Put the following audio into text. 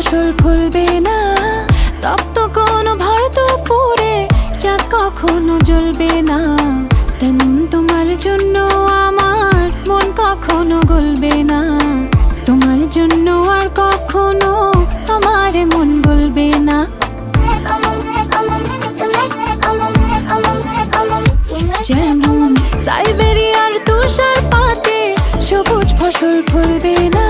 ফসল ফলবে না, তপ্ত কোনো ভারত পুরে চাঁদ কখনো জ্বলবে না। তেমন তোমার জন্য আমার মন কখনো গলবে না, তোমার জন্য আর কখনো আমার মন গলবে না। যেমন সাইবেরিয়ার তুষার পাতে সবুজ ফসল ফলবে না,